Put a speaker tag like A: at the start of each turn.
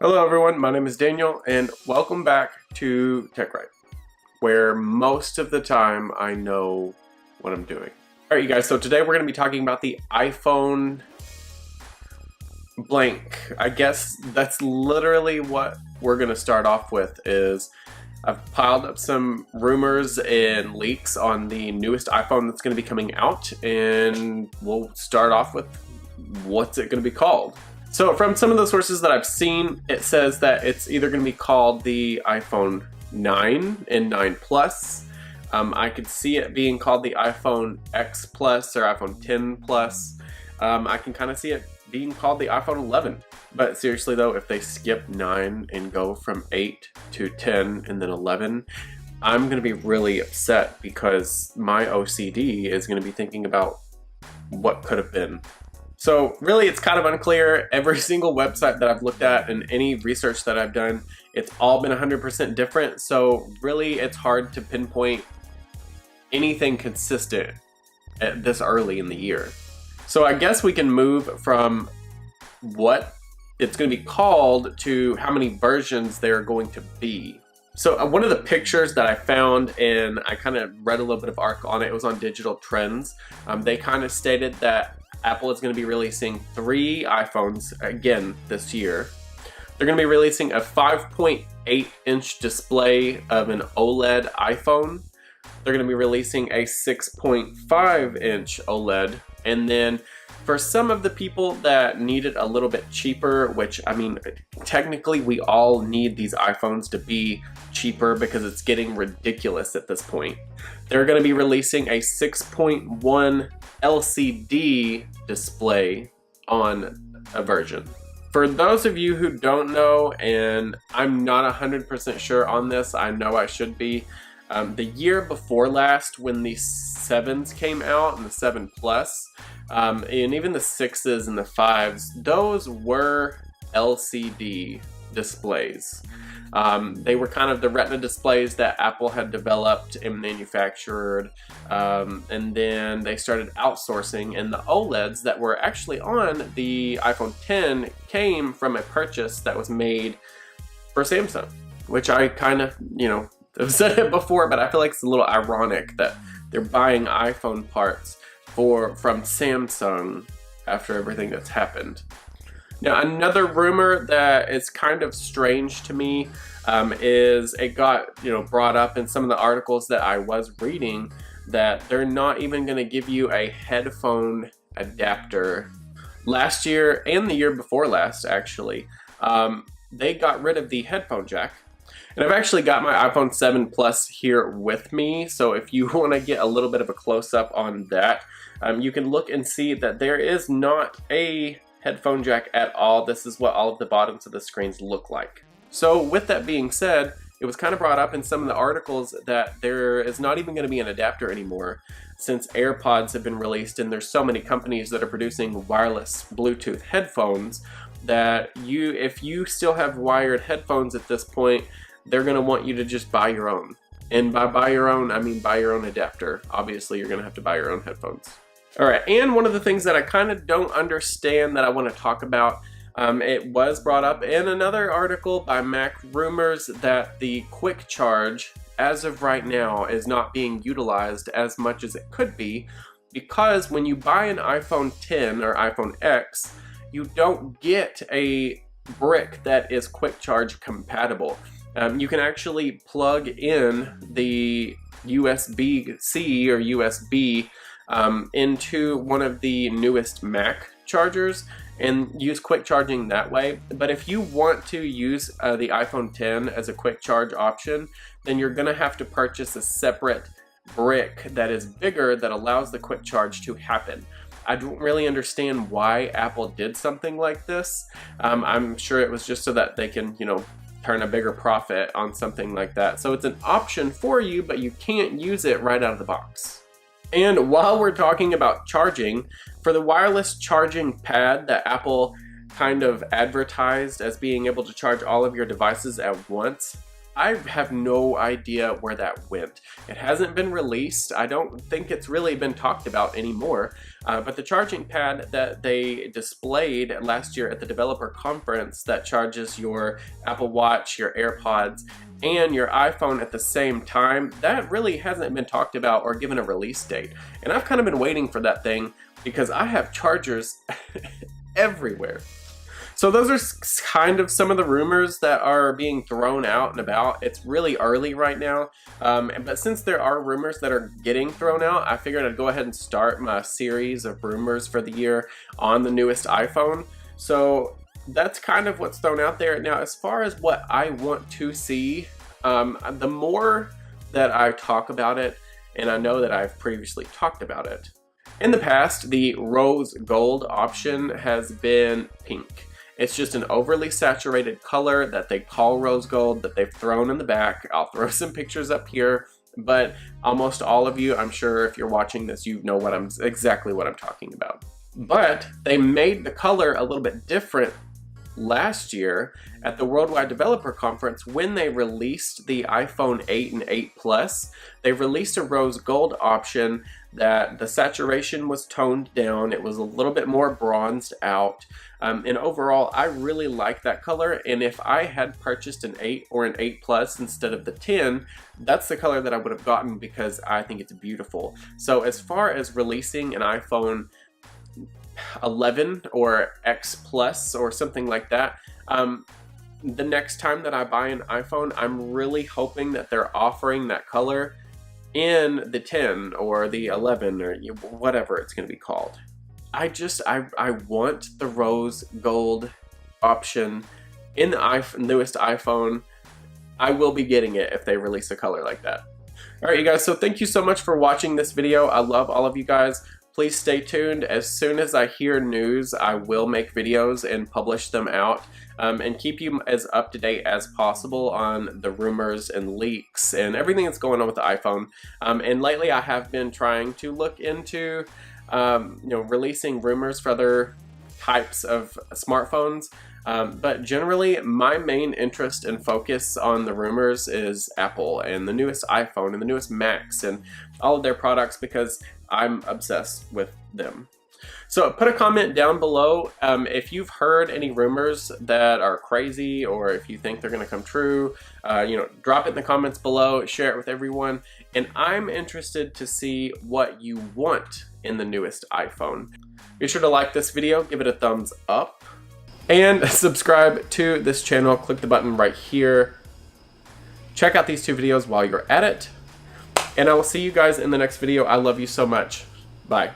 A: Hello everyone, my name is Daniel and welcome back to Wright, where most of the time I know what I'm doing. Alright you guys, so today we're going to be talking about the iPhone blank. I guess that's literally what we're going to start off with. Is I've piled up some rumors and leaks on the newest iPhone that's going to be coming out, and we'll start off with what's it going to be called. So from some of the sources that I've seen, it says that it's either going to be called the iPhone 9 and 9 Plus. I could see it being called the iPhone X Plus or iPhone 10 Plus. I can kind of see it being called the iPhone 11. But seriously though, if they skip 9 and go from 8 to 10 and then 11, I'm going to be really upset because my OCD is going to be thinking about what could have been. So really it's kind of unclear. Every single website that I've looked at and any research that I've done, it's all been 100% different. So really it's hard to pinpoint anything consistent at this early in the year. So I guess we can move from what it's going to be called to how many versions there are going to be. So one of the pictures that I found, and I kind of read a little bit of article on it, it was on Digital Trends. They kind of stated that Apple is going to be releasing 3 iPhones again this year. They're going to be releasing a 5.8-inch display of an OLED iPhone. They're going to be releasing a 6.5-inch OLED. And then for some of the people that need it a little bit cheaper, which I mean, technically we all need these iPhones to be cheaper because it's getting ridiculous at this point. They're going to be releasing a 6.1 LCD display on a version. For those of you who don't know, and I'm not 100% sure on this, I know I should be, the year before last when the 7s came out and the 7 Plus, and even the 6s and the 5s, those were LCD displays. They were kind of the retina displays that Apple had developed and manufactured, and then they started outsourcing, and the OLEDs that were actually on the iPhone 10 came from a purchase that was made for Samsung, which I kind of, I've said it before, but I feel like it's a little ironic that they're buying iPhone parts from Samsung after everything that's happened. Now, another rumor that is kind of strange to me is it got brought up in some of the articles that I was reading that they're not even going to give you a headphone adapter. Last year and the year before last, actually, they got rid of the headphone jack. And I've actually got my iPhone 7 Plus here with me, so if you want to get a little bit of a close-up on that, you can look and see that there is not a headphone jack at all. This is what all of the bottoms of the screens look like. So with that being said, it was kind of brought up in some of the articles that there is not even going to be an adapter anymore since AirPods have been released, and there's so many companies that are producing wireless Bluetooth headphones that if you still have wired headphones at this point, they're going to want you to just buy your own. And by buy your own, I mean buy your own adapter. Obviously, you're going to have to buy your own headphones. All right, and one of the things that I kind of don't understand that I want to talk about, it was brought up in another article by Mac Rumors that the quick charge, as of right now, is not being utilized as much as it could be, because when you buy an iPhone 10 or iPhone X, you don't get a brick that is quick charge compatible. You can actually plug in the USB-C or USB into one of the newest Mac chargers and use quick charging that way. But if you want to use the iPhone 10 as a quick charge option, then you're going to have to purchase a separate brick that is bigger that allows the quick charge to happen. I don't really understand why Apple did something like this. I'm sure it was just so that they can, turn a bigger profit on something like that. So it's an option for you, but you can't use it right out of the box. And while we're talking about charging, for the wireless charging pad that Apple kind of advertised as being able to charge all of your devices at once, I have no idea where that went. It hasn't been released. I don't think it's really been talked about anymore. But the charging pad that they displayed last year at the developer conference that charges your Apple Watch, your AirPods, and your iPhone at the same time, that really hasn't been talked about or given a release date. And I've kind of been waiting for that thing because I have chargers everywhere. So those are kind of some of the rumors that are being thrown out and about. It's really early right now, but since there are rumors that are getting thrown out, I figured I'd go ahead and start my series of rumors for the year on the newest iPhone. So that's kind of what's thrown out there. Now, as far as what I want to see, the more that I talk about it, and I know that I've previously talked about it, in the past, the rose gold option has been pink. It's just an overly saturated color that they call rose gold that they've thrown in the back. I'll throw some pictures up here, but almost all of you, I'm sure if you're watching this, you know exactly what I'm talking about. But they made the color a little bit different last year at the Worldwide Developer Conference when they released the iPhone 8 and 8 Plus. They released a rose gold option that the saturation was toned down. It was a little bit more bronzed out. And overall, I really like that color. And if I had purchased an 8 or an 8 Plus instead of the 10, that's the color that I would have gotten because I think it's beautiful. So as far as releasing an iPhone 11 or X Plus or something like that, the next time that I buy an iPhone, I'm really hoping that they're offering that color in the 10 or the 11 or whatever it's going to be called. I want the rose gold option in the newest iPhone. I will be getting it if they release a color like that. Alright you guys, so thank you so much for watching this video. I love all of you guys. Please stay tuned. As soon as I hear news, I will make videos and publish them out, and keep you as up to date as possible on the rumors and leaks and everything that's going on with the iPhone. And lately I have been trying to look into releasing rumors for other types of smartphones. But generally, my main interest and focus on the rumors is Apple and the newest iPhone and the newest Macs and all of their products because I'm obsessed with them. So put a comment down below if you've heard any rumors that are crazy or if you think they're going to come true. Drop it in the comments below, share it with everyone. And I'm interested to see what you want in the newest iPhone. Be sure to like this video, give it a thumbs up, and subscribe to this channel. Click the button right here. Check out these two videos while you're at it. And I will see you guys in the next video. I love you so much. Bye.